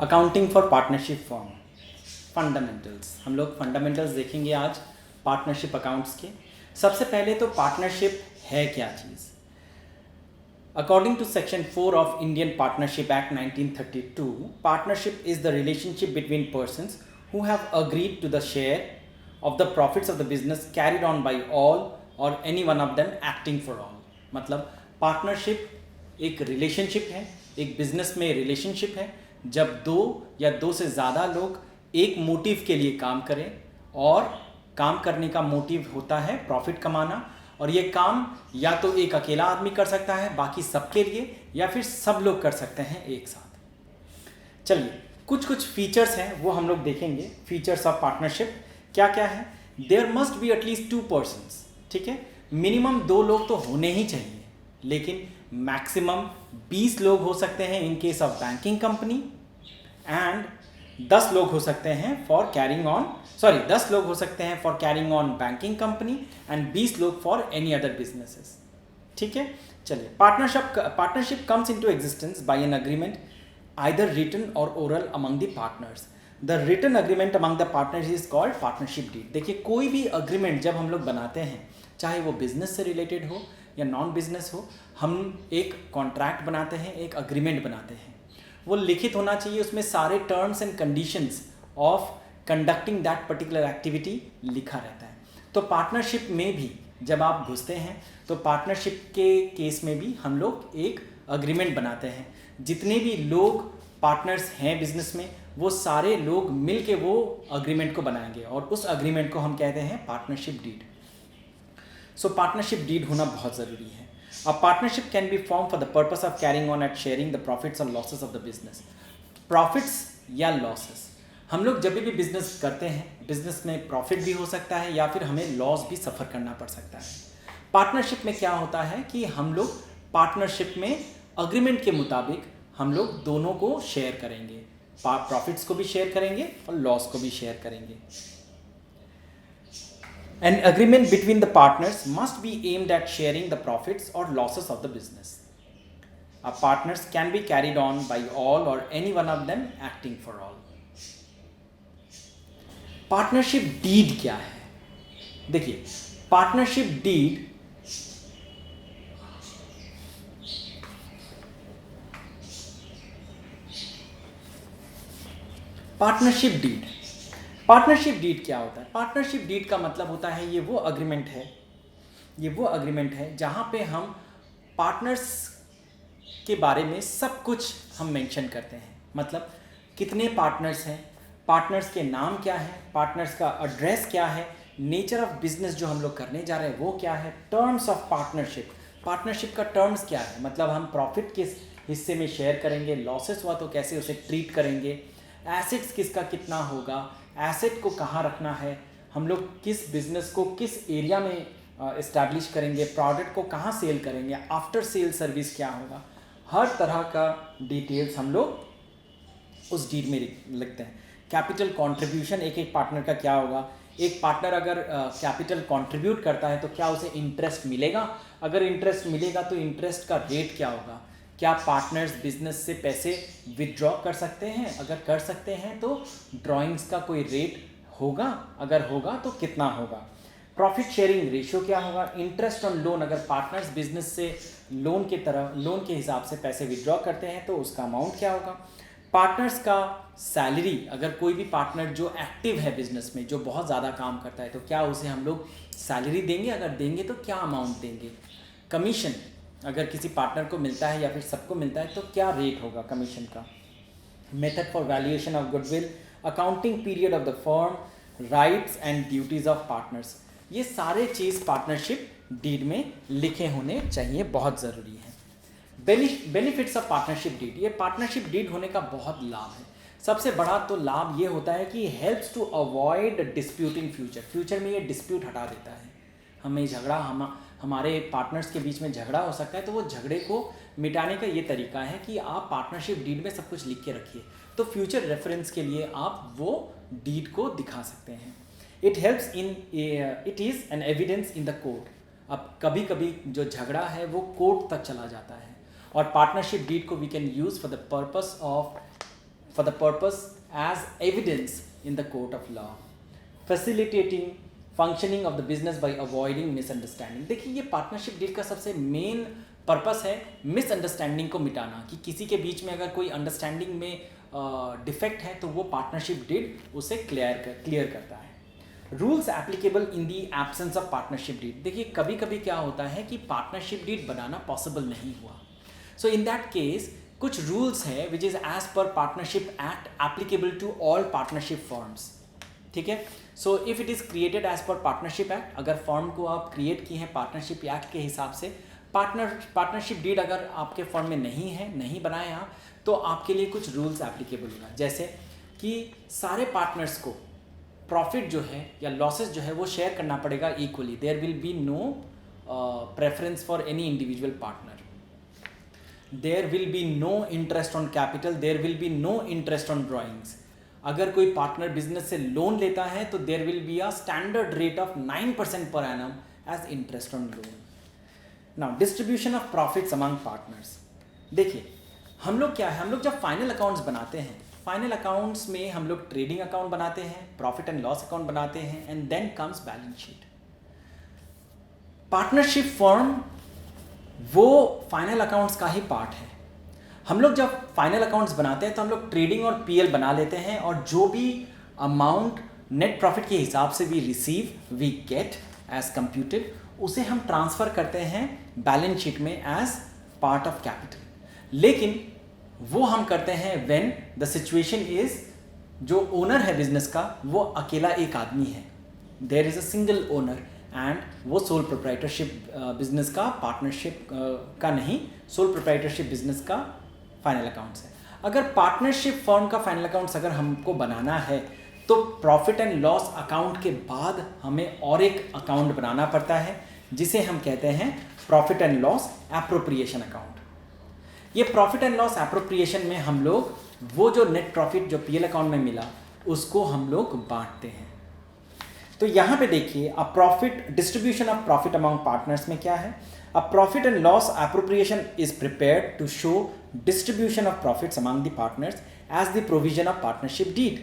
Accounting for partnership form, fundamentals. हम लोग fundamentals देखेंगे आज पार्टनरशिप अकाउंट्स के। सबसे पहले तो पार्टनरशिप है क्या चीज़। According to section 4 of Indian partnership act 1932, partnership is the relationship between persons who have agreed to the share of the profits of the business carried on by all or any one of them acting for all. मतलब partnership एक relationship है, एक business में relationship है जब दो या दो से ज़्यादा लोग एक मोटिव के लिए काम करें और काम करने का मोटिव होता है प्रॉफिट कमाना, और ये काम या तो एक अकेला आदमी कर सकता है बाकी सबके लिए, या फिर सब लोग कर सकते हैं एक साथ। चलिए कुछ कुछ फीचर्स हैं वो हम लोग देखेंगे। फीचर्स ऑफ पार्टनरशिप क्या क्या है। There must be at least 2 persons, ठीक है। मिनिमम 2 लोग तो होने ही चाहिए, लेकिन मैक्सिमम 20 लोग हो सकते हैं इन case of banking company, and 10 लोग हो सकते हैं फॉर कैरिंग ऑन 10 लोग हो सकते हैं for carrying on banking company and 20 लोग फॉर एनी अदर बिजनेसेस, ठीक है। चलिए, partnership comes into existence by an agreement either written or oral among the partners. The written agreement among the partners is called partnership deed. देखिए, कोई भी agreement जब हम लोग बनाते हैं, चाहे वो बिजनेस से रिलेटेड हो या नॉन बिजनेस हो, हम एक कॉन्ट्रैक्ट बनाते हैं, एक अग्रीमेंट बनाते हैं। वो लिखित होना चाहिए, उसमें सारे terms and conditions of conducting that particular activity लिखा रहता है। तो पार्टनरशिप में भी जब आप घुसते हैं तो पार्टनरशिप के केस में भी हम लोग एक अग्रीमेंट बनाते हैं। जितने भी लोग पार्टनर्स हैं बिजनेस में, वो सारे लोग मिल के वो अग्रीमेंट को बनाएंगे और उस अग्रीमेंट को हम कहते हैं partnership deed. So partnership deed होना बहुत ज़रूरी है। A partnership can be formed for the purpose of carrying on and sharing the profits or losses of the business. Profits या losses, हम लोग जब भी बिजनेस करते हैं, बिजनेस में प्रॉफिट भी हो सकता है या फिर हमें लॉस भी सफ़र करना पड़ सकता है। पार्टनरशिप में क्या होता है कि हम लोग पार्टनरशिप में अग्रीमेंट के मुताबिक हम लोग दोनों को शेयर करेंगे, प्रॉफिट्स को भी शेयर करेंगे और लॉस को भी शेयर करेंगे। An agreement between the partners must be aimed at sharing the profits or losses of the business. Partners can be carried on by all or any one of them acting for all. Partnership deed क्या है? देखिए, partnership deed partnership deed क्या होता है? Partnership deed का मतलब होता है ये वो अग्रीमेंट है जहाँ पे हम पार्टनर्स के बारे में सब कुछ हम मेंशन करते हैं। मतलब कितने पार्टनर्स हैं, पार्टनर्स के नाम क्या है, पार्टनर्स का एड्रेस क्या है, नेचर ऑफ बिजनेस जो हम लोग करने जा रहे हैं वो क्या है, टर्म्स ऑफ पार्टनरशिप का टर्म्स क्या है, मतलब हम प्रॉफिट किस हिस्से में शेयर करेंगे, लॉसेस हुआ तो कैसे उसे ट्रीट करेंगे, एसेट्स किसका कितना होगा, एसेट को कहाँ रखना है, हम लोग किस बिजनेस को किस एरिया में इस्टेब्लिश करेंगे, प्रोडक्ट को कहाँ सेल करेंगे, आफ्टर सेल सर्विस क्या होगा, हर तरह का डिटेल्स हम लोग उस डीड में लिखते हैं। कैपिटल कंट्रीब्यूशन एक पार्टनर का क्या होगा, एक पार्टनर अगर कैपिटल कंट्रीब्यूट करता है तो क्या उसे इंटरेस्ट मिलेगा, अगर इंटरेस्ट मिलेगा तो इंटरेस्ट का रेट क्या होगा, क्या पार्टनर्स बिजनेस से पैसे विदड्रॉ कर सकते हैं, अगर कर सकते हैं तो ड्राइंग्स का कोई रेट होगा, अगर होगा तो कितना होगा, प्रॉफिट शेयरिंग रेशियो क्या होगा, इंटरेस्ट ऑन लोन, अगर पार्टनर्स बिजनेस से लोन के हिसाब से पैसे विदड्रॉ करते हैं तो उसका अमाउंट क्या होगा, पार्टनर्स का सैलरी, अगर कोई भी पार्टनर जो एक्टिव है बिजनेस में, जो बहुत ज़्यादा काम करता है तो क्या उसे हम लोग सैलरी देंगे, अगर देंगे तो क्या अमाउंट देंगे, कमीशन अगर किसी पार्टनर को मिलता है या फिर सबको मिलता है तो क्या रेट होगा कमीशन का, method for valuation of goodwill, accounting period of the firm, rights and duties of partners, ये सारे चीज़ पार्टनरशिप डीड में लिखे होने चाहिए, बहुत ज़रूरी है। बेनिफिट्स ऑफ पार्टनरशिप डीड, ये पार्टनरशिप डीड होने का बहुत लाभ है। सबसे बड़ा तो लाभ ये होता है कि helps to avoid dispute in future में ये डिस्प्यूट हटा देता है। हमें झगड़ा हमारे पार्टनर्स के बीच में झगड़ा हो सकता है, तो वो झगड़े को मिटाने का ये तरीका है कि आप पार्टनरशिप डीड में सब कुछ लिख के रखिए, तो फ्यूचर रेफरेंस के लिए आप वो डीड को दिखा सकते हैं। It is an evidence in the court. अब कभी कभी जो झगड़ा है वो कोर्ट तक चला जाता है, और पार्टनरशिप डीड को we can use for the purpose of for the purpose as evidence in the court of law, facilitating functioning of the business by avoiding misunderstanding। देखिए ये पार्टनरशिप डीड का सबसे मेन पर्पस है misunderstanding को मिटाना, कि किसी के बीच में अगर कोई अंडरस्टैंडिंग में डिफेक्ट है तो वो पार्टनरशिप डीड उसे क्लियर करता है। Rules applicable in the absence of partnership deed. देखिए कभी कभी क्या होता है कि पार्टनरशिप डीड बनाना पॉसिबल नहीं हुआ, सो इन दैट केस कुछ रूल्स है which is as per partnership act applicable to all partnership forms. ठीक है, so if it is created as per partnership act, अगर फॉर्म को आप क्रिएट किए हैं पार्टनरशिप एक्ट के हिसाब से, पार्टनरशिप डीड अगर आपके फॉर्म में नहीं है, नहीं बनाए आप, तो आपके लिए कुछ रूल्स एप्लीकेबल होगा, जैसे कि सारे पार्टनर्स को प्रॉफिट जो है या लॉसेस जो है वो शेयर करना पड़ेगा equally. There will be no preference for any individual partner, there will be no interest on capital, there will be no interest on drawings. अगर कोई पार्टनर बिजनेस से लोन लेता है तो there will be a standard rate of 9% per annum as interest on loan. Now distribution of profits among partners. देखिए हम लोग क्या है, हम लोग जब फाइनल अकाउंट्स बनाते हैं, फाइनल अकाउंट्स में हम लोग ट्रेडिंग अकाउंट बनाते हैं, प्रॉफिट एंड लॉस अकाउंट बनाते हैं, and then comes balance sheet. Partnership form वो फाइनल अकाउंट्स का ही पार्ट है। हम लोग जब फाइनल अकाउंट्स बनाते हैं तो हम लोग ट्रेडिंग और पीएल बना लेते हैं, और जो भी अमाउंट नेट प्रॉफिट के हिसाब से we receive we get as computed, उसे हम ट्रांसफ़र करते हैं बैलेंस शीट में एज पार्ट ऑफ कैपिटल। लेकिन वो हम करते हैं व्हेन द सिचुएशन इज, जो ओनर है बिजनेस का वो अकेला एक आदमी है, there is a single owner, and वो सोल प्रोप्राइटरशिप बिजनेस का, पार्टनरशिप का नहीं, सोल प्रोप्राइटरशिप बिजनेस का फाइनल अकाउंट्स है। अगर पार्टनरशिप फर्म का फाइनल अकाउंट्स अगर हमको बनाना है तो प्रॉफिट एंड लॉस अकाउंट के बाद हमें और एक अकाउंट बनाना पड़ता है, जिसे हम कहते हैं profit and loss appropriation account. ये प्रॉफिट एंड लॉस एप्रोप्रिएशन में हम लोग वो जो नेट प्रॉफिट जो पीएल अकाउंट में मिला उसको हम लोग बांटते हैं। तो यहाँ पे देखिए a profit, distribution of profit among partners में क्या है, a profit and loss appropriation is prepared to show distribution of profits among the partners as the provision of partnership deed.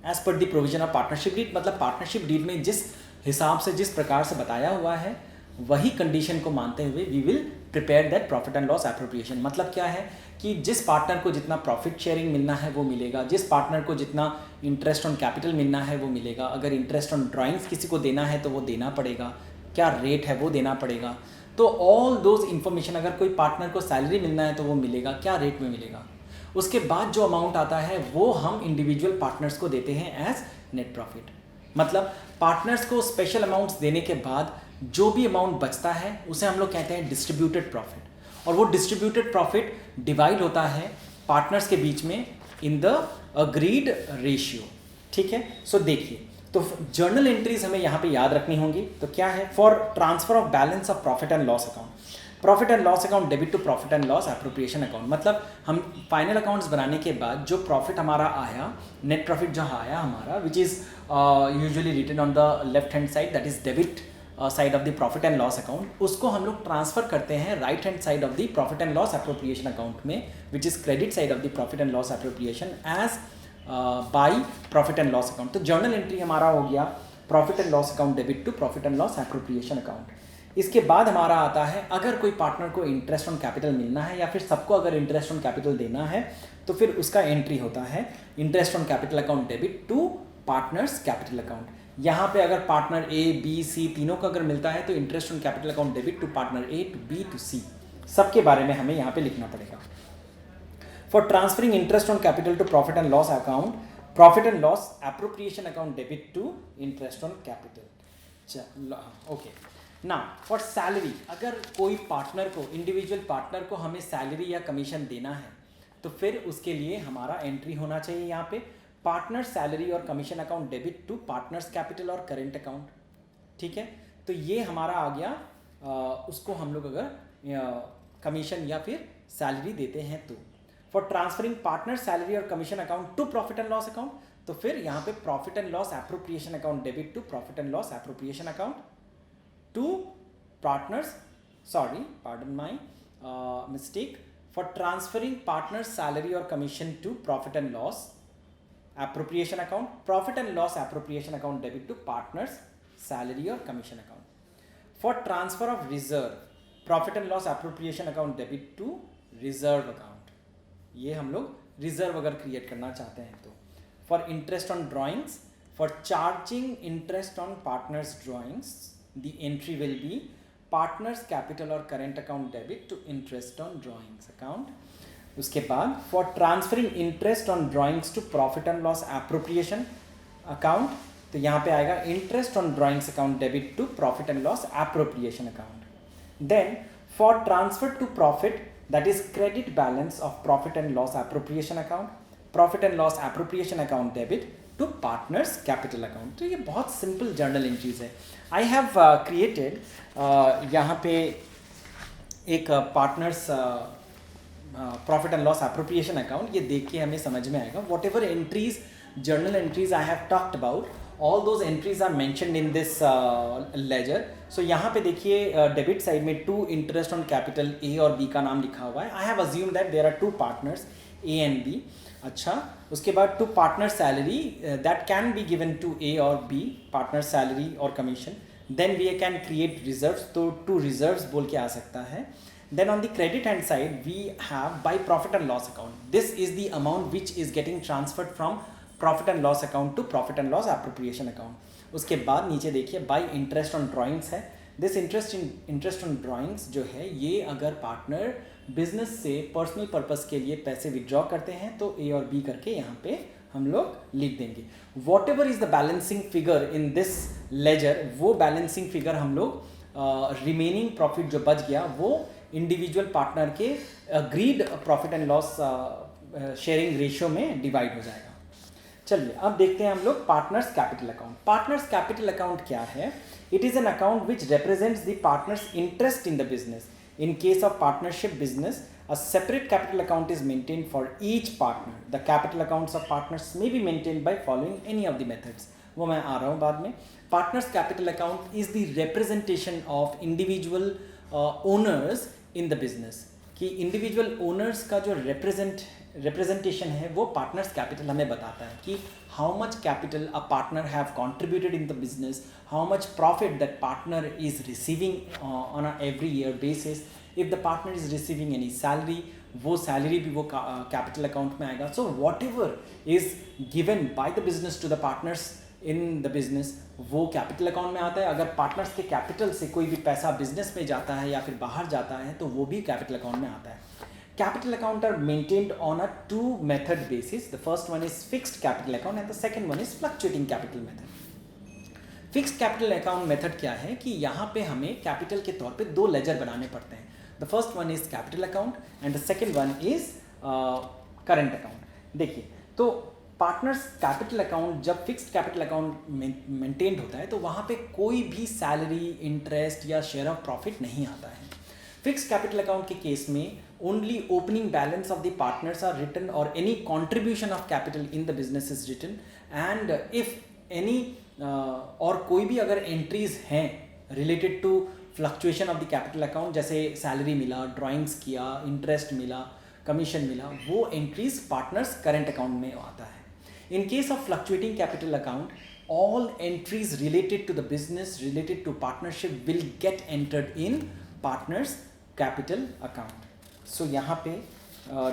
As per the provision of partnership deed मतलब partnership deed में जिस हिसाब से, जिस प्रकार से बताया हुआ है, वही कंडीशन को मानते हुए we will prepare that profit and loss appropriation. मतलब क्या है कि जिस पार्टनर को जितना प्रॉफिट शेयरिंग मिलना है वो मिलेगा, जिस पार्टनर को जितना इंटरेस्ट ऑन कैपिटल मिलना है वो मिलेगा, अगर इंटरेस्ट ऑन ड्राइंग्स किसी को देना है तो वो देना पड़ेगा, क्या रेट है वो देना पड़ेगा। तो ऑल दोज इन्फॉर्मेशन, अगर कोई पार्टनर को सैलरी मिलना है तो वो मिलेगा, क्या रेट में मिलेगा। उसके बाद जो अमाउंट आता है वो हम इंडिविजुअल पार्टनर्स को देते हैं एज नेट प्रॉफिट। मतलब पार्टनर्स को स्पेशल अमाउंट्स देने के बाद जो भी अमाउंट बचता है उसे हम लोग कहते हैं डिस्ट्रीब्यूटेड प्रॉफिट, और वो डिस्ट्रीब्यूटेड प्रॉफिट डिवाइड होता है पार्टनर्स के बीच में इन द अग्रीड रेशियो। ठीक है, सो देखिए तो जर्नल एंट्रीज हमें यहाँ पे याद रखनी होंगी। तो क्या है, for transfer of balance of profit and loss account, profit and loss account debit to profit and loss appropriation account. मतलब हम फाइनल अकाउंट्स बनाने के बाद जो प्रॉफिट हमारा आया, नेट प्रॉफिट जो आया हमारा, which is usually written on the left hand side, that is debit side of the profit and loss account, उसको हम लोग ट्रांसफर करते हैं right hand side of the profit and loss appropriation account में, which is credit side of the profit and loss appropriation as by profit and loss account. तो journal entry हमारा हो गया profit and loss account debit to profit and loss appropriation account. इसके बाद हमारा आता है, अगर कोई पार्टनर को इंटरेस्ट ऑन कैपिटल मिलना है या फिर सबको अगर इंटरेस्ट ऑन कैपिटल देना है तो फिर उसका एंट्री होता है interest on capital account debit to partners capital account. यहाँ पे अगर पार्टनर ए बी सी तीनों का अगर मिलता है तो interest on capital account debit to partner A to B to C, सबके बारे में हमें यहाँ पे लिखना पड़ेगा। For transferring interest on capital to profit and loss account, profit and loss appropriation account debit to interest on capital. Okay, ना for salary, अगर कोई पार्टनर को, इंडिविजुअल पार्टनर को हमें सैलरी या कमीशन देना है तो फिर उसके लिए हमारा एंट्री होना चाहिए यहाँ पे पार्टनर सैलरी और commission account debit to partners capital और करेंट अकाउंट। ठीक है, तो ये हमारा आ गया, उसको हम लोग अगर कमीशन या फिर सैलरी देते हैं तो। फॉर ट्रांसफरिंग पार्टनर सैलरी और commission account to profit and loss account, तो फिर यहाँ पे profit and loss appropriation account debit to profit and loss appropriation account to partners, sorry pardon my mistake, for transferring partner salary और commission to profit and loss appropriation account, profit and loss appropriation account debit to partners salary or commission account. For transfer of reserve, profit and loss appropriation account debit to reserve account. ये हम लोग reserve अगर create करना चाहते हैं तो for interest on drawings, for charging interest on partners drawings the entry will be partners capital और current account debit to interest on drawings account. उसके बाद for transferring interest on drawings to profit and loss appropriation account, तो यहाँ पे आएगा interest on drawings account debit to profit and loss appropriation account. Then for transfer to profit, that is credit balance of profit and loss appropriation account, profit and loss appropriation account debit to partners capital account. तो ये बहुत simple journal entries है. I have created यहाँ पे एक partners profit and loss appropriation account. ये देख के हमें समझ में आएगा whatever entries, journal entries I have talked about, all those entries are mentioned in this ledger. So यहाँ पे देखिए डेबिट साइड में to interest on capital A और बी का नाम लिखा हुआ है. I have assume that there are two partners A and B. अच्छा, उसके बाद to partner salary that can be given to A और बी, पार्टनर सैलरी और commission. Then we can create reserves, तो टू रिजर्व्स बोल के आ सकता है. Then on the credit hand side, we have by profit and loss account. This is the amount which is getting transferred from profit and loss account to profit and loss appropriation account. उसके बाद नीचे देखिए by interest on drawings है. This interest on drawings जो है ये अगर partner business से पर्सनल पर्पस के लिए पैसे विड्रॉ करते हैं तो ए और बी करके यहाँ पे हम लोग लिख देंगे. Whatever is the balancing figure in this ledger, वो बैलेंसिंग फिगर हम लोग रिमेनिंग प्रॉफिट जो बच गया वो इंडिविजुअल पार्टनर के agreed profit and loss sharing ratio में डिवाइड हो जाएगा. चलिए अब देखते हैं हम लोग partners capital account. Partners capital account क्या है? It is an account which represents the partners interest in the business. In case of partnership business, a separate capital account is maintained for each partner. The capital accounts of partners may be maintained by following any of the methods. वो मैं आ रहा हूँ बाद में. Partners capital account is the representation of individual owners in the business. कि individual owners का जो representation है वो partners capital हमें बताता है कि how much capital a partner have contributed in the business, how much profit that partner is receiving on a every year basis. If the partner is receiving any salary, वो salary भी वो capital account में आएगा. So whatever is given by the business to the partners in the business वो capital account में आता है. अगर partners के capital से कोई भी पैसा business में जाता है या फिर बाहर जाता है तो वो भी capital account में आता है. Capital account are maintained on a two method basis. The first one is fixed capital account and the second one is fluctuating capital method. Fixed capital account method क्या है कि यहाँ पे हमें capital के तौर पे दो ledger बनाने पड़ते हैं. The first one is capital account and the second one is current account. देखिए तो पार्टनर्स कैपिटल अकाउंट जब फिक्स्ड कैपिटल अकाउंट मेंटेन्ड होता है तो वहाँ पे कोई भी सैलरी, इंटरेस्ट या शेयर ऑफ प्रॉफिट नहीं आता है. फिक्स्ड कैपिटल अकाउंट के केस में only opening balance of the partners are written or any contribution of capital in the business is written. And if any और कोई भी अगर एंट्रीज हैं related to fluctuation of the capital account, जैसे salary मिला, drawings किया, interest मिला, commission मिला, वो एंट्रीज पार्टनर्स करेंट अकाउंट में आता है. In case of fluctuating capital account, all entries related to the business, related to partnership will get entered in partners capital account. So यहाँ पे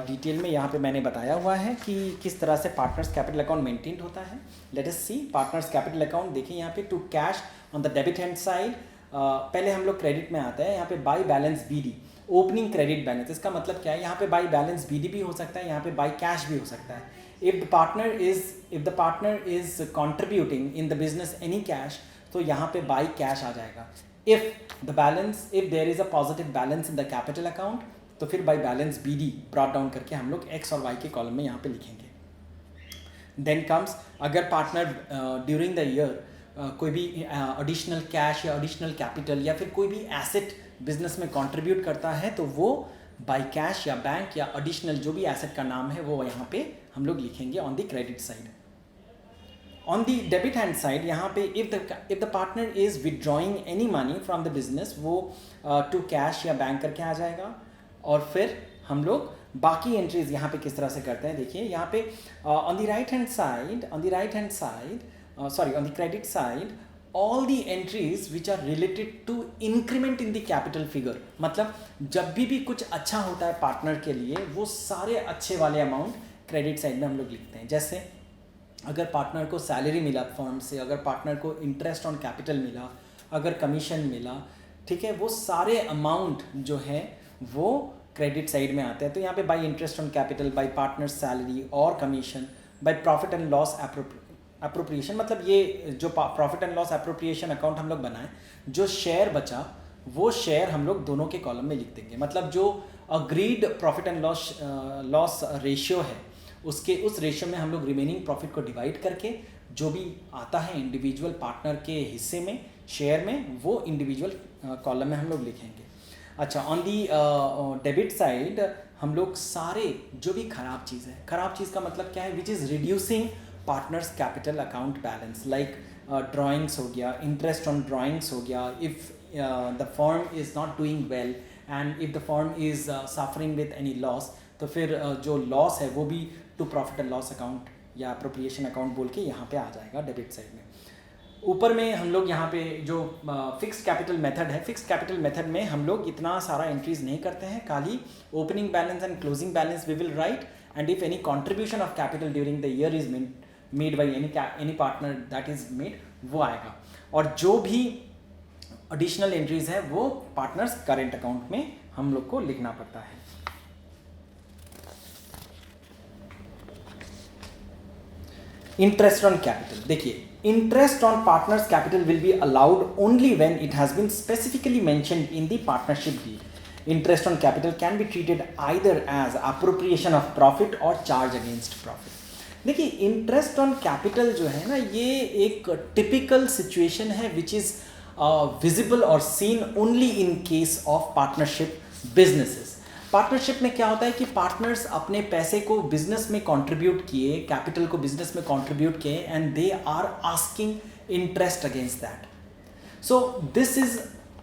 डिटेल में यहाँ पे मैंने बताया हुआ है कि किस तरह से partners capital account maintained होता है. Let us see partners capital account. देखिए यहाँ पे to cash on the debit hand side, पहले हम लोग क्रेडिट में आते हैं. यहाँ पे by balance BD, opening credit balance. इसका मतलब क्या है? यहाँ पे बाई बैलेंस BD भी हो सकता है, यहाँ पे बाई कैश भी हो सकता है. If the partner is contributing in the business any cash, तो यहाँ पे by cash आ जाएगा. If there is a positive balance in the capital account, तो फिर by balance BD brought down करके हम लोग X और Y के कॉलम में यहाँ पे लिखेंगे. Then comes अगर partner during the year कोई भी additional cash या additional capital या फिर कोई भी asset business में contribute करता है तो वो बाई कैश या बैंक या एडिशनल जो भी एसेट का नाम है वो यहाँ पे हम लोग लिखेंगे on the credit side. On the debit hand side यहाँ पे if the partner is withdrawing any money from the business वो टू कैश या बैंक करके आ जाएगा. और फिर हम लोग बाकी एंट्रीज यहाँ पे किस तरह से करते हैं, देखिए यहाँ पे on the right hand side, on the credit side, all the entries which are related to increment in the capital figure, मतलब जब भी कुछ अच्छा होता है पार्टनर के लिए, वो सारे अच्छे वाले अमाउंट क्रेडिट साइड में हम लोग लिखते हैं। जैसे अगर पार्टनर को सैलरी मिला फर्म से, अगर पार्टनर को इंटरेस्ट ऑन कैपिटल मिला, अगर कमीशन मिला, ठीक है, वो सारे अमाउंट जो है वो क्रेडिट साइड में आते हैं। तो यहाँ पे by interest on capital, by partner salary और commission, by profit and loss appropriation, मतलब ये जो profit and loss appropriation account हम लोग बनाएं, जो शेयर बचा वो शेयर हम लोग दोनों के कॉलम में लिख देंगे। मतलब जो agreed profit and loss ratio है, उसके उस रेशियो में हम लोग रिमेनिंग प्रॉफिट को डिवाइड करके जो भी आता है इंडिविजुअल पार्टनर के हिस्से में, शेयर में, वो इंडिविजुअल कॉलम में हम लोग लिखेंगे। अच्छा, ऑन दी डेबिट साइड हम लोग सारे जो भी खराब चीज़ है, खराब चीज़ का मतलब क्या है, which is reducing partners capital account balance, like drawings हो गया, इंटरेस्ट ऑन ड्राइंग्स हो गया, if the firm is not doing well and if the firm is suffering with any loss, तो फिर जो लॉस है वो भी to profit and loss account या अप्रोप्रिएशन अकाउंट बोल के यहाँ पे आ जाएगा डेबिट साइड में। ऊपर में हम लोग यहाँ पे जो फिक्स्ड कैपिटल मेथड है, फिक्स्ड कैपिटल मेथड में हम लोग इतना सारा एंट्रीज नहीं करते हैं, खाली opening balance and closing balance we will write, and if any contribution of capital during the year is made by any partner that is made, वो आएगा। और जो भी एडिशनल एंट्रीज है वो पार्टनर्स करेंट अकाउंट में हम लोग को लिखना पड़ता है। इंटरेस्ट ऑन कैपिटल, देखिए interest on partners capital will be allowed only when it has been specifically mentioned in the partnership deed. Interest on capital can be treated either as appropriation of profit और charge against profit. देखिए interest on capital जो है ना, ये एक typical situation है which is visible और seen only in case of partnership businesses. Partnership में क्या होता है कि पार्टनर्स अपने पैसे को बिजनेस में कंट्रीब्यूट किए, कैपिटल को बिजनेस में कंट्रीब्यूट किए, and they are asking interest against that. So this is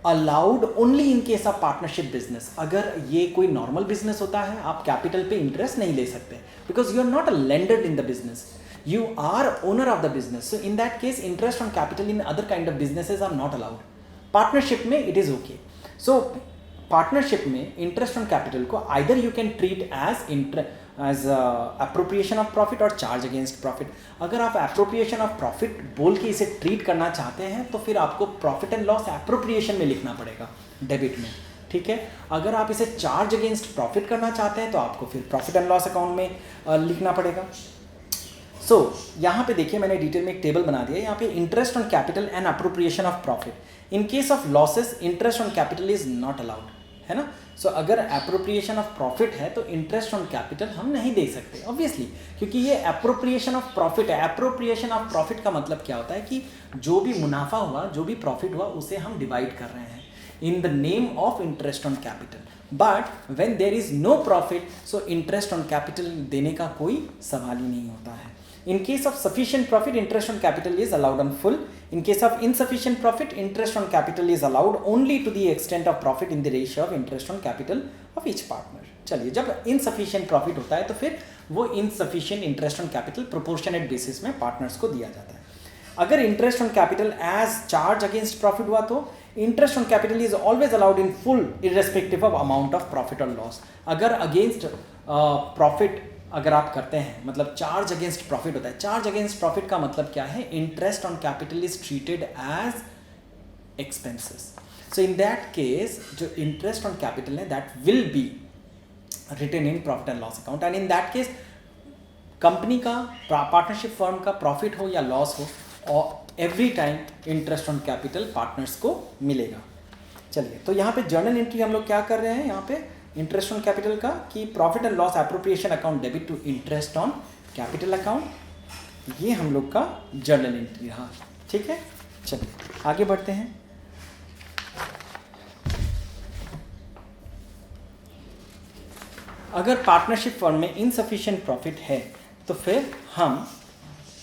allowed only in case of partnership business. अगर ये कोई नॉर्मल बिजनेस होता है, आप कैपिटल पे इंटरेस्ट नहीं ले सकते, because you are not a lender in the business, you are owner of the business. So in that case interest on capital in other kind of businesses are not allowed. Partnership में it is okay. So partnership में interest on capital को either you can treat as appropriation of profit और charge against profit. अगर आप appropriation of profit बोल के इसे treat करना चाहते हैं तो फिर आपको profit and loss appropriation में लिखना पड़ेगा डेबिट में, ठीक है। अगर आप इसे charge against profit करना चाहते हैं तो आपको फिर profit and loss account में लिखना पड़ेगा। सो यहाँ पे देखिए मैंने डिटेल में एक टेबल बना दिया, यहाँ पे interest on capital and appropriation of profit. In case of losses interest on capital is not allowed, है ना। सो अगर अप्रोप्रिएशन ऑफ प्रॉफिट है तो इंटरेस्ट ऑन कैपिटल हम नहीं दे सकते ऑब्वियसली, क्योंकि ये अप्रोप्रिएशन ऑफ प्रॉफिट है। अप्रोप्रिएशन ऑफ प्रॉफिट का मतलब क्या होता है कि जो भी मुनाफा हुआ, जो भी प्रॉफिट हुआ, उसे हम डिवाइड कर रहे हैं in the name of interest on capital. But when there is no profit, so interest on capital देने का कोई सवाल ही नहीं होता है। In case of sufficient profit, interest on capital is allowed on full. In case of insufficient profit, interest on capital is allowed only to the extent of profit in the ratio of interest on capital of each partner. चलिए, जब insufficient profit होता है तो फिर वो insufficient interest on capital proportionate basis में partners को दिया जाता है। अगर interest on capital as charge against profit हुआ तो interest on capital is always allowed in full irrespective of amount of profit or loss. अगर against profit अगर आप करते हैं, मतलब चार्ज अगेंस्ट प्रॉफिट होता है। चार्ज अगेंस्ट प्रॉफिट का मतलब क्या है, interest on capital is treated as expenses. So in that case जो इंटरेस्ट ऑन कैपिटल है that will be written in profit and loss account, and in that case company का, partnership firm का profit हो या loss हो, और every time interest on capital partners को मिलेगा। चलिए, तो यहाँ पे जर्नल एंट्री हम लोग क्या कर रहे हैं, यहाँ पे इंटरेस्ट ऑन कैपिटल का कि profit and loss appropriation account debit to interest on capital account, ये हम लोग का जर्नल एंट्री रहा, ठीक है। चलिए आगे बढ़ते हैं। अगर पार्टनरशिप फर्म में इनसफिशिएंट प्रॉफिट है तो फिर हम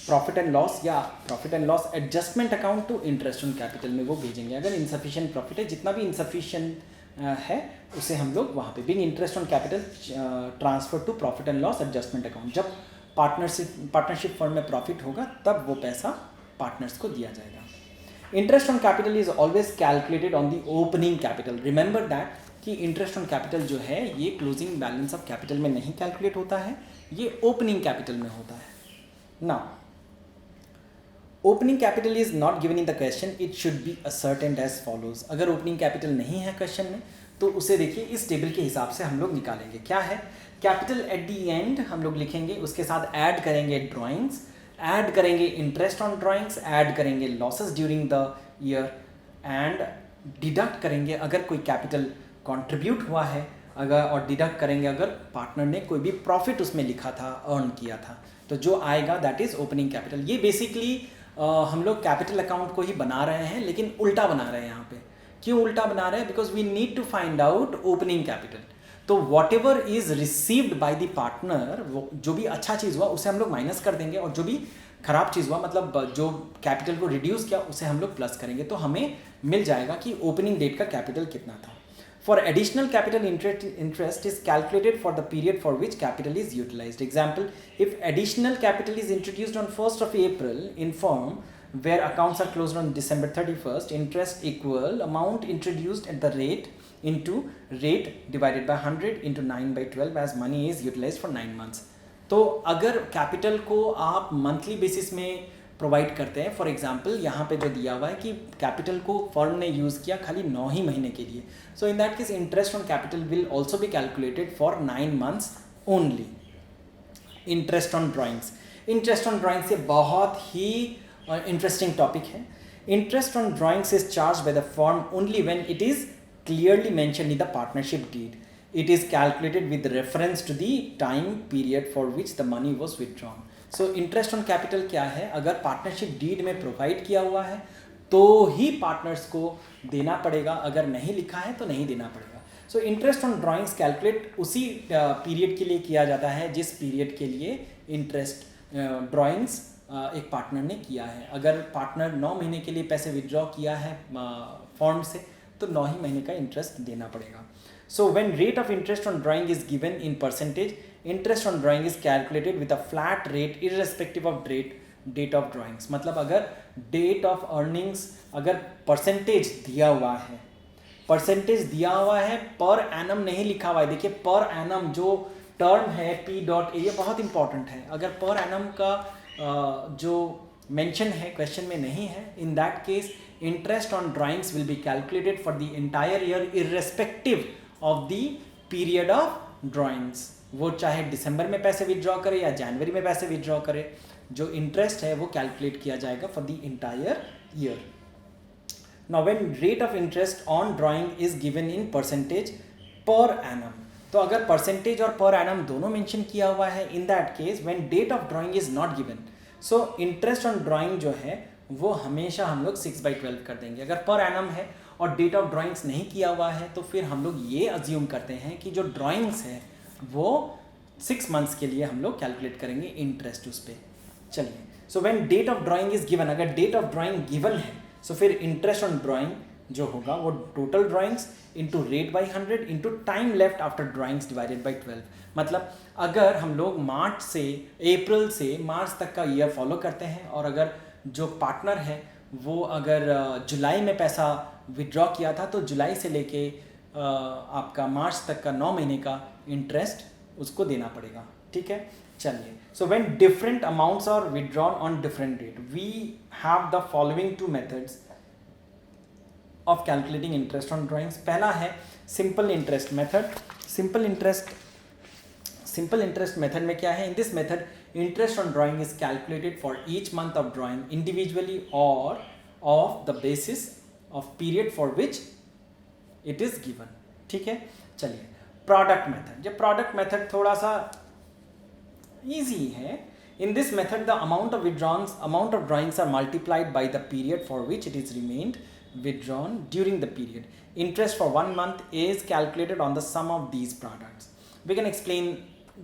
प्रॉफिट एंड लॉस या profit and loss adjustment account to interest on capital में वो भेजेंगे। अगर इनसफिशिएंट प्रॉफिट है, जितना भी इनसफिशिएंट है उसे हम लोग वहाँ पे being interest on capital transfer to profit and loss adjustment account, जब पार्टनरशिप फर्म में प्रॉफिट होगा तब वो पैसा पार्टनर्स को दिया जाएगा. Interest on capital is always calculated on the opening capital. Remember that कि इंटरेस्ट ऑन कैपिटल जो है ये क्लोजिंग बैलेंस ऑफ कैपिटल में नहीं कैलकुलेट होता है, ये ओपनिंग कैपिटल में होता है. Now opening capital is not given in the question, it should be ascertained as follows. अगर ओपनिंग कैपिटल नहीं है क्वेश्चन में तो उसे देखिए इस टेबल के हिसाब से हम लोग निकालेंगे. क्या है? कैपिटल एट द एंड हम लोग लिखेंगे, उसके साथ ऐड करेंगे ड्राइंग्स, ऐड करेंगे इंटरेस्ट ऑन ड्राइंग्स, ऐड करेंगे losses during the year and deduct करेंगे अगर कोई कैपिटल कंट्रीब्यूट हुआ है, अगर और डिडक्ट करेंगे अगर पार्टनर ने कोई भी प्रॉफिट उसमें लिखा था, अर्न किया था, तो जो आएगा दैट इज ओपनिंग कैपिटल. ये बेसिकली हम लोग कैपिटल अकाउंट को ही बना रहे हैं, लेकिन उल्टा बना रहे हैं यहाँ पे. क्यों उल्टा बना रहे हैं? Because we need to find out opening capital. तो whatever is received by the partner, वो जो भी अच्छा चीज़ हुआ उसे हम लोग माइनस कर देंगे, और जो भी खराब चीज़ हुआ मतलब जो कैपिटल को रिड्यूस किया उसे हम लोग प्लस करेंगे. तो हमें मिल जाएगा कि ओपनिंग डेट का कैपिटल कितना था. For additional capital interest is calculated for the period for which capital is utilised. Example, if additional capital is introduced on 1st of April in firm where accounts are closed on December 31st, interest equal amount introduced at the rate into rate divided by 100 into 9/12 as money is utilized for 9 months. तो अगर capital को आप monthly basis में provide करते हैं, for example यहाँ पे जो दिया हुआ है कि कैपिटल को फर्म ने यूज़ किया खाली 9 ही महीने के लिए, so in that case interest on capital will also be calculated for 9 months only. Interest on drawings, interest on drawings ये बहुत ही इंटरेस्टिंग टॉपिक है. Interest on drawings is charge by the firm only when it is clearly mentioned in the partnership deed. It is calculated with reference to the time period for which the money was withdrawn. So interest on capital क्या है? अगर partnership deed में provide किया हुआ है तो ही partners को देना पड़ेगा, अगर नहीं लिखा है तो नहीं देना पड़ेगा. सो इंटरेस्ट ऑन ड्राइंग्स कैलकुलेट उसी पीरियड के लिए किया जाता है जिस पीरियड के लिए इंटरेस्ट ड्राइंग्स एक पार्टनर ने किया है. अगर पार्टनर 9 महीने के लिए पैसे विड्रॉ किया है फॉर्म से तो 9 ही महीने का इंटरेस्ट देना पड़ेगा. So when rate of interest on drawing is given in percentage, interest on drawing is calculated with a flat rate irrespective of date of drawings. मतलब अगर date of earnings अगर percentage दिया हुआ है, percentage दिया हुआ है, per annum नहीं लिखा हुआ है. देखिए per annum जो term है P.A ये बहुत important है. अगर per annum का जो mention है क्वेश्चन में नहीं है, in that case interest on drawings will be calculated for the entire year irrespective of the period of drawings. वो चाहे दिसंबर में पैसे विड्रॉ करे या जनवरी में पैसे विड्रॉ करे, जो इंटरेस्ट है वो कैलकुलेट किया जाएगा for the entire year. Now when rate of interest on drawing is given in percentage per annum, तो अगर परसेंटेज और पर एनम दोनों मेंशन किया हुआ है, in that case when date of drawing is not given, so interest on drawing जो है वो हमेशा हम लोग 6/12 कर देंगे. अगर पर एनम है और डेट ऑफ ड्राइंग्स नहीं किया हुआ है तो फिर हम लोग ये अज्यूम करते हैं कि जो ड्राइंग्स है वो 6 months के लिए हम लोग कैलकुलेट करेंगे इंटरेस्ट उस पर. चलिए, so when date of drawing is given, अगर डेट ऑफ ड्राइंग गिवन है सो फिर इंटरेस्ट ऑन ड्राइंग जो होगा वो total drawings into rate by 100 into time left after drawings divided by 12. मतलब अगर हम लोग अप्रैल से मार्च तक का ईयर फॉलो करते हैं और अगर जो पार्टनर है वो अगर जुलाई में पैसा विड्रॉ किया था तो जुलाई से लेके आपका मार्च तक का 9 महीने का इंटरेस्ट उसको देना पड़ेगा. ठीक है, चलिए. So when different amounts are withdrawn on different date, we have the following 2 methods of calculating interest on drawings. पहला है simple interest method. Simple interest method में क्या है? In this method interest on drawing is calculated for each month of drawing individually or of the basis of period for which it is given. ठीक है, चलिए. Product method, ये product method थोड़ा सा easy है. In this method the amount of drawings are multiplied by the period for which it is remained withdrawn during the period. Interest for 1 month is calculated on the sum of these products. We can explain,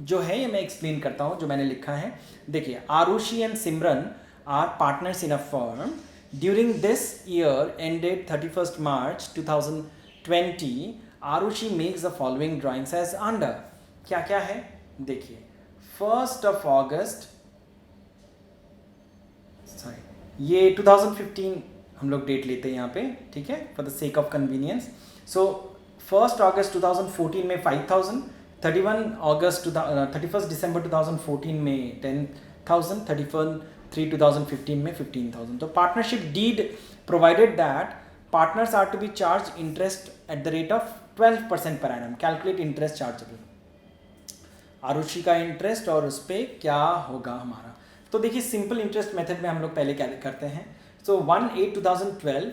जो है ये मैं explain करता हूँ जो मैंने लिखा है. देखिए, Arushi and Simran are partners in a firm. During this year ended 31st March 2020, Arushi makes the following drawings as under, क्या क्या है देखिए, 1 अगस्त, सॉरी ये 2015 हम लोग डेट लेते हैं यहाँ पे, ठीक है, for the sake of convenience. So 1 अगस्त 2014 में 5000, 31 दिसंबर 2014 में 10,000, 31/3/2015 में 15,000। तो partnership deed provided that partners are to be charge interest at the rate of 12% per annum, calculate interest chargeable. Arushi का इंटरेस्ट और उस पर क्या होगा हमारा, तो देखिए सिंपल इंटरेस्ट मेथड में हम लोग पहले क्या करते हैं। सो 1/8/2012,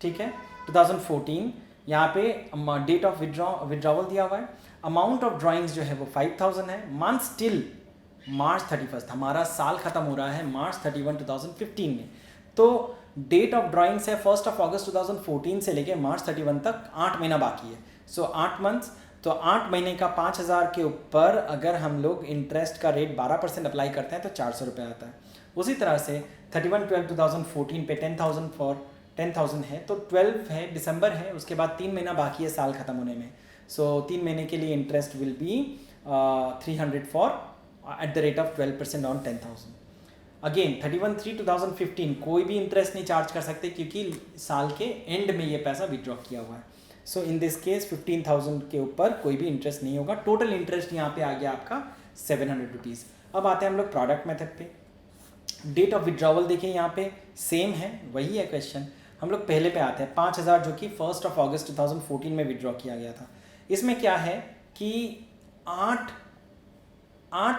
ठीक है, 2014 यहाँ पे डेट ऑफ विड्रॉवल दिया हुआ है। अमाउंट ऑफ ड्राइंग्स जो है वो 5000 है। मंथ टिल मार्च 31, हमारा साल खत्म हो रहा है मार्च 31 2015 में। तो डेट ऑफ ड्राइंग्स है 1 अगस्त 2014 से लेके मार्च 31 तक 8 महीना बाकी है। सो 8 मंथ्स, तो 8 महीने का 5000 के ऊपर अगर हम लोग इंटरेस्ट का रेट 12% अप्लाई करते हैं तो 400 रुपये आता है। उसी तरह से 31/12/2014 पे 10,000 है, तो 12 है दिसंबर है, उसके बाद 3 महीना बाकी है साल खत्म होने में। सो 3 महीने के लिए interest will be 300 for eight the rate of 12% on 10,000। Again 31/3/2015 कोई भी इंटरेस्ट नहीं चार्ज कर सकते क्योंकि साल के एंड में ये पैसा विड्रॉ किया हुआ है। सो इन दिस केस 15,000 के ऊपर कोई भी इंटरेस्ट नहीं होगा। टोटल इंटरेस्ट यहाँ पे आ गया आपका 700 रुपीज़। अब आते हैं हम लोग प्रोडक्ट मेथड पे। डेट ऑफ विड्रॉवल देखिए यहाँ पे सेम है, वही है क्वेश्चन। हम लोग पहले पे आते हैं 5000 जो कि 1 अगस्त 2014 में विड्रॉ किया गया था। इसमें क्या है कि 8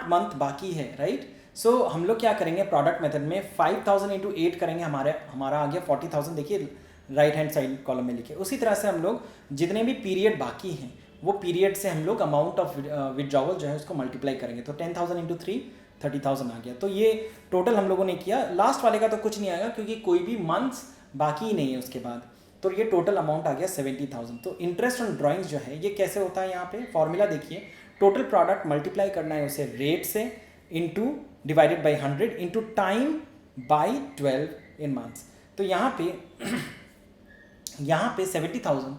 मंथ बाकी है, राइट। सो हम लोग क्या करेंगे प्रोडक्ट मेथड में 5000 × 8 करेंगे, हमारा आ गया 40,000, देखिए राइट हैंड साइड कॉलम में लिखे। उसी तरह से हम लोग जितने भी पीरियड बाकी हैं वो पीरियड से हम लोग अमाउंट ऑफ विड्रॉवल जो है उसको मल्टीप्लाई करेंगे। तो 10,000 × 3 30,000 आ गया। तो ये टोटल हम लोगों ने किया। लास्ट वाले का तो कुछ नहीं आएगा क्योंकि कोई भी मंथ्स बाकी ही नहीं है उसके बाद। तो ये टोटल अमाउंट आ गया 70,000। तो इंटरेस्ट ऑन ड्राइंग्स जो है ये कैसे होता है, यहाँ पे फॉर्मूला देखिए, टोटल प्रोडक्ट मल्टीप्लाई करना है उसे रेट से into divided by 100 into time by 12 in months. तो यहाँ पे 70,000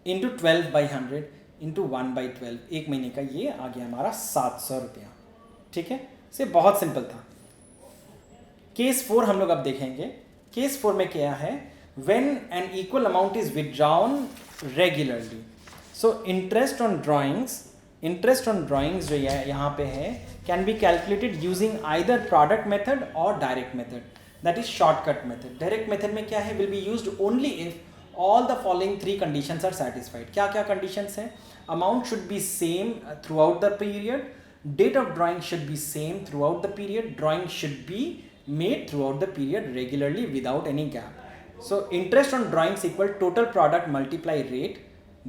इंटू 12/100 इंटू 1/12, एक महीने का ये आ गया हमारा 700 रुपया, ठीक है। से बहुत सिंपल था। केस 4 हम लोग अब देखेंगे। केस 4 में क्या है, when an equal amount is withdrawn regularly. So interest on drawings जो यहाँ पे है can be calculated using either product method or direct method, that is shortcut method. Direct method में क्या है, will be used only if all the following 3 conditions are satisfied। क्या क्या conditions हैं, amount should be same throughout the period, date of drawing should be same throughout the period, drawing should be made throughout the period regularly without any gap. So interest on drawings equal total product multiply rate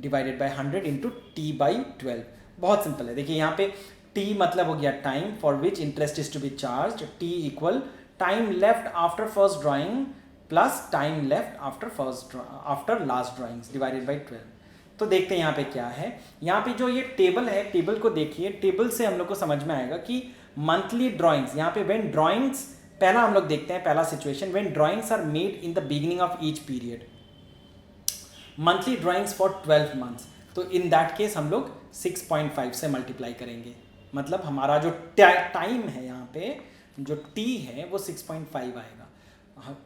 divided by 100 into t/12। बहुत simple है। देखिए यहाँ पे t मतलब हो गया time for which interest is to be charge, t equal time left after first drawing plus time left after last drawings divided by 12। तो देखते हैं यहाँ पे क्या है। यहाँ पे जो ये टेबल है, टेबल को देखिए, टेबल से हम लोग को समझ में आएगा कि मंथली ड्राइंग्स, यहाँ पे व्हेन ड्राइंग्स, पहला हम लोग देखते हैं पहला situation, when drawings are made in the beginning of each period, monthly drawings for 12 months. तो इन दैट केस हम लोग 6.5 से मल्टीप्लाई करेंगे, मतलब हमारा जो टाइम है यहाँ पे जो टी है वो 6.5 आएगा,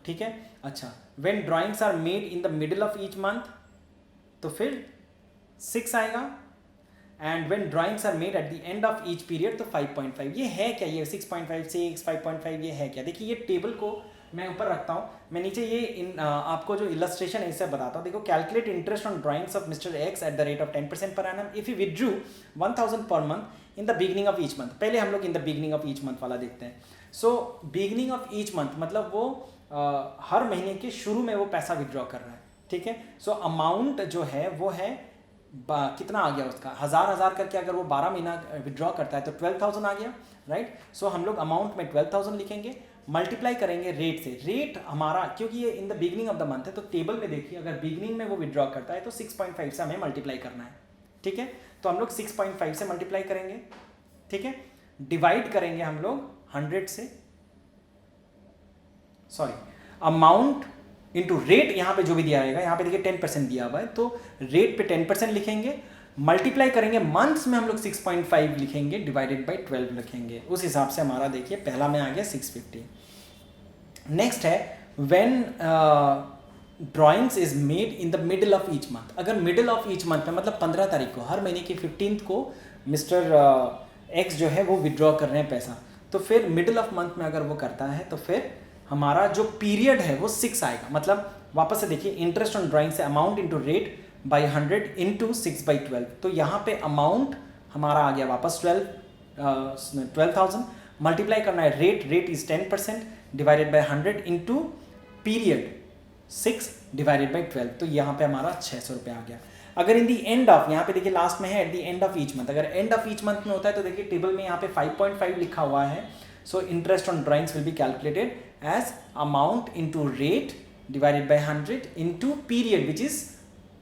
ठीक है। अच्छा, when drawings are made in the middle of each month तो फिर 6 आएगा, and when drawings are made at the end of each period तो 5.5। ये है क्या, ये 6.5 6 5.5 ये है क्या। देखिए ये टेबल को मैं ऊपर रखता हूँ, मैं नीचे ये आपको जो इलस्ट्रेशन है इससे बताता हूँ। देखो, calculate interest on drawings of mister x eight the rate of 10% per annum if you withdrew 1000 per month in the beginning of each month. पहले हम लोग इन the beginning of each month वाला देखते हैं। So beginning of each month मतलब वो हर महीने के शुरू में वो पैसा विड्रॉ कर रहा है, ठीक है। सो अमाउंट जो है वो है कितना आ गया उसका, 1000 करके अगर वो 12 महीना विड्रॉ करता है तो 12,000 आ गया, राइट। सो हम लोग अमाउंट में 12,000 लिखेंगे, मल्टीप्लाई करेंगे रेट से। रेट हमारा क्योंकि ये इन the beginning of the month है तो टेबल में देखिए अगर बिगिनिंग में वो विड्रॉ करता है तो 6.5 से हमें मल्टीप्लाई करना है, ठीक है। तो हम लोग 6.5 से मल्टीप्लाई करेंगे, ठीक है। डिवाइड करेंगे हम लोग 100 से, सॉरी अमाउंट इंटू रेट, यहाँ पे जो भी दिया रहेगा, यहाँ पे देखिए 10% दिया हुआ है, तो रेट पे 10% लिखेंगे, मल्टीप्लाई करेंगे मंथ्स में हम लोग 6.5 लिखेंगे, डिवाइडेड बाई 12 लिखेंगे। उस हिसाब से हमारा देखिए पहला में आ गया 650। नेक्स्ट है when drawings is made in the middle of each month. अगर मिडल ऑफ ईच मंथ में मतलब 15 तारीख को, हर महीने की 15th को मिस्टर एक्स जो है वो विड्रॉ कर रहे हैं पैसा, तो फिर मिडल ऑफ मंथ में अगर वो करता है तो फिर हमारा जो पीरियड है वो 6 आएगा। मतलब वापस से देखिए, इंटरेस्ट ऑन ड्राइंग से amount into rate by 100 into 6/12, तो यहाँ पे अमाउंट हमारा आ गया वापस 12,000, मल्टीप्लाई करना है rate is 10% divided by 100 into period 6 divided by 12, तो यहाँ पे हमारा 600 रुपये आ गया। अगर इन दी एंड ऑफ, यहाँ पे देखिए लास्ट में है at the end of each month, अगर एंड ऑफ ईच मंथ में होता है तो देखिए टेबल में यहाँ पे 5.5 लिखा हुआ है। So interest on drawings will be calculated as amount into rate divided by 100 into period which is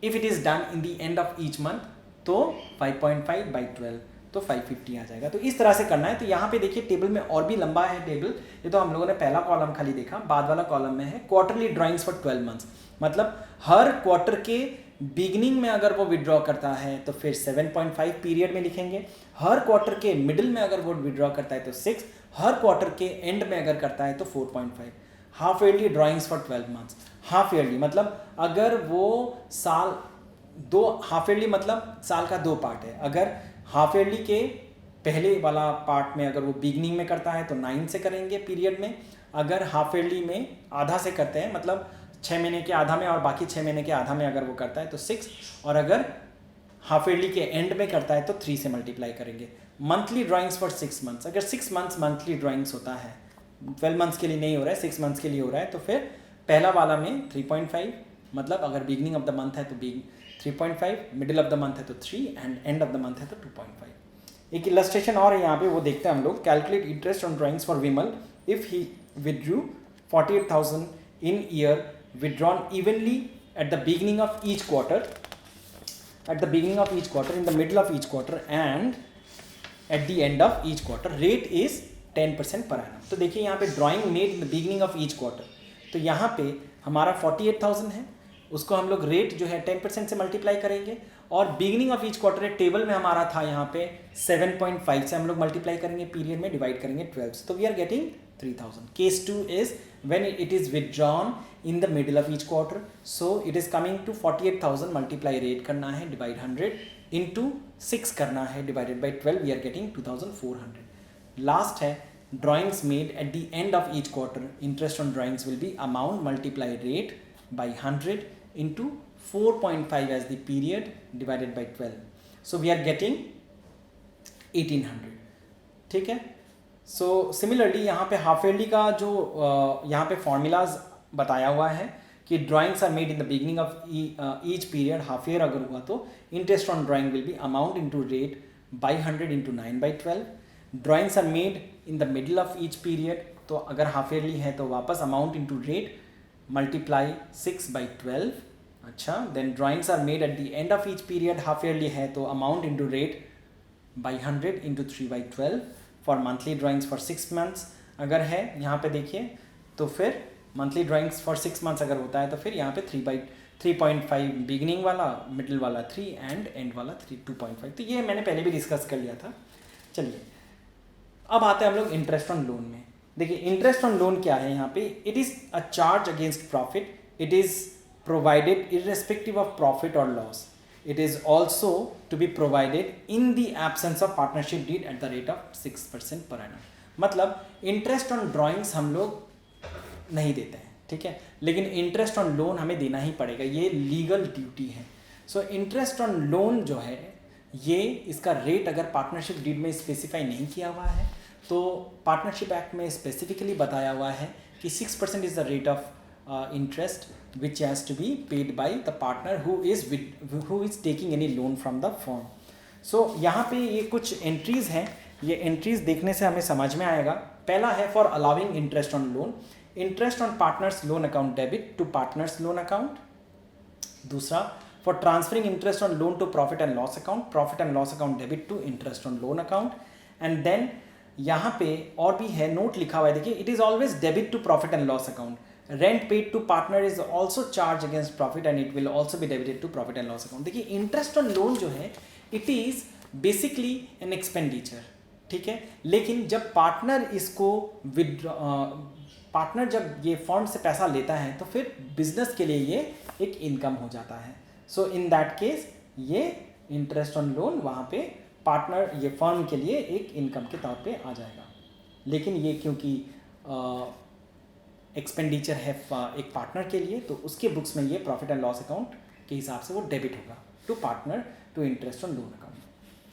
if it is done in the end of each month, तो 5.5/12, तो 550 आ जाएगा। तो इस तरह से करना है। तो यहाँ पे देखिए टेबल में और भी लंबा है टेबल, ये तो हम लोगों ने पहला कॉलम खाली देखा, बाद वाला कॉलम में है क्वार्टरली ड्राइंग्स फॉर 12 मंथ्स। मतलब हर क्वार्टर के बिगिनिंग में अगर वो विड्रॉ करता है तो फिर 7.5 पीरियड में लिखेंगे, हर क्वार्टर के मिडिल में अगर वो विड्रॉ करता है तो 6, हर क्वार्टर के एंड में अगर करता है तो 4.5। Half yearly drawings for 12 months. Half yearly मतलब अगर वो साल दो, हाफ ईयरली मतलब साल का 2 पार्ट है। अगर हाफ ईयरली के पहले वाला पार्ट में अगर वो बिगनिंग में करता है तो 9 से करेंगे पीरियड में, अगर हाफ ईयरली में आधा से करते हैं मतलब 6 महीने के आधा में और बाकी 6 महीने के आधा में अगर वो करता है तो 6, और अगर हाफ ईयरली के एंड में करता है तो 3 से मल्टीप्लाई करेंगे। मंथली ड्राइंग्स फॉर 6 मंथ्स, अगर 6 मंथ्स मंथली ड्राइंग्स होता है, 12 मंथ्स के लिए नहीं हो रहा है, 6 मंथ्स के लिए हो रहा है, तो फिर पहला वाला में 3.5, मतलब अगर बिगनिंग ऑफ द मंथ है तो 3.5, मिडिल ऑफ द मंथ है तो 3 and end of the month है तो 2.5। एक इलस्ट्रेशन और है यहाँ पे, वो देखते हैं हम लोग। Calculate interest on drawings for Vimal if he withdrew 48,000 in year withdrawn evenly at the beginning of each quarter, in the middle of each quarter and at the end of each quarter. Rate is 10% per annum. तो देखिए यहाँ पे drawing made in the beginning of each quarter, तो यहाँ पे हमारा 48,000 है, उसको हम लोग रेट जो है 10% से मल्टीप्लाई करेंगे, और beginning of each quarter table में हमारा था यहाँ पे 7.5 से हम लोग मल्टीप्लाई करेंगे, पीरियड में डिवाइड करेंगे 12, तो we are getting 3,000. Case 2 is when it is withdrawn in the middle of each quarter, so it is coming to 48,000, multiply rate करना है, divide 100 into 6 करना है, divided by 12, we are getting 2,400. Last है drawings made at the end of each quarter, interest on drawings will be amount multiply rate by 100 into 4.5 as the period divided by 12, so we are getting 1,800. ठीक है। So similarly यहाँ पे half yearly का जो यहाँ पे formulas बताया हुआ है कि drawings are made in the beginning of each period, half year अगर हुआ तो interest on drawing will be amount into rate by 100 into 9/12. Drawings are made in the middle of each period, तो अगर half yearly है तो वापस amount into rate multiply 6/12. अच्छा, then drawings are made at the end of each period, half yearly है तो amount into rate by 100 into 3/12. For monthly drawings for 6 months अगर है यहाँ पे देखिए, तो फिर मंथली ड्राइंग्स फॉर 6 मंथ्स अगर होता है तो फिर यहाँ पे 3.5 बिगिनिंग वाला, मिडिल वाला 3 एंड एंड वाला 2.5. तो ये मैंने पहले भी डिस्कस कर लिया था. चलिए अब आते हैं हम लोग इंटरेस्ट ऑन लोन में. देखिए इंटरेस्ट ऑन लोन क्या है यहाँ पे, it is a charge against profit, it is provided irrespective of profit or loss. It is also to be provided in the absence of partnership deed at the rate of 6% per annum. मतलब interest on drawings हम लोग नहीं देते हैं, ठीक है, लेकिन interest on loan हमें देना ही पड़ेगा, ये लीगल ड्यूटी है. सो इंटरेस्ट ऑन लोन जो है ये, इसका रेट अगर पार्टनरशिप डीड में स्पेसिफाई नहीं किया हुआ है तो पार्टनरशिप एक्ट में स्पेसिफिकली बताया हुआ है कि 6% is the rate of interest which has to be paid by the partner who is taking any loan from the firm. So यहाँ पे ये कुछ एंट्रीज हैं, ये एंट्रीज देखने से हमें समझ में आएगा. पहला है for allowing interest on loan, interest on partners loan account debit to partners loan account. दूसरा for transferring interest on loan to profit and loss account, profit and loss account debit to interest on loan account. And then यहाँ पे और भी है, note लिखा हुआ है देखिए, it is always debit to profit and loss account. Rent paid to partner is also charge against profit and it will also be debited to profit and loss account. देखिए इंटरेस्ट ऑन लोन जो है it is basically an expenditure, ठीक है, लेकिन जब partner इसको partner जब ये फर्म से पैसा लेता है तो फिर बिजनेस के लिए ये एक इनकम हो जाता है। सो इन दैट केस ये इंटरेस्ट ऑन लोन वहाँ पे पार्टनर ये फर्म के लिए एक इनकम के तौर पे आ जाएगा। लेकिन ये क्योंकि एक्सपेंडिचर है एक पार्टनर के लिए तो उसके बुक्स में ये प्रॉफिट एंड लॉस अकाउंट के हिसाब से वो डेबिट होगा to partner to interest on loan account.